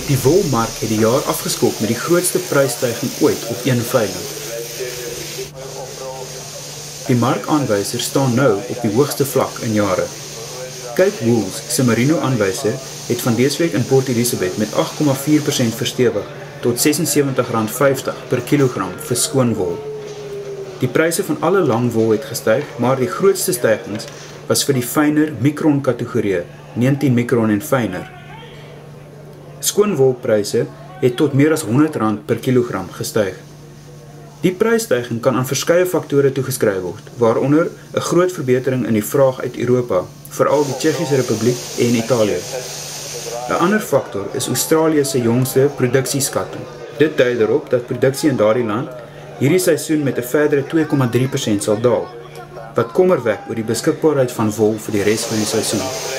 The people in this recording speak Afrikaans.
Die wolmark het die jaar afgeskop met die grootste prysstyging ooit op een veiling. Die markaanwyser staan nou op die hoogste vlak in jare. Cape Wools se merino aanwyser het van dese week in Port Elizabeth met 8,4% verstewig tot R76,50 per kilogram vir skoon wol. Die pryse van alle lang wol het gestyg, maar die grootste stygings was vir die fyner micron kategorie, 19 micron en fyner. Skoon wolpryse het tot meer as R100 per kilogram gestyg. Die prysstyging kan aan verskeie faktore toegeskryf word, waaronder 'n groot verbetering in die vraag uit Europa, veral die Tsjechiese Republiek en Italië. 'n Ander faktor is Australië se jongste produksieskatting. Dit dui daarop dat produksie in daardie land hierdie seisoen met 'n verdere 2,3% sal daal, wat kommer wek oor die beskikbaarheid van wol vir die res van die seisoen.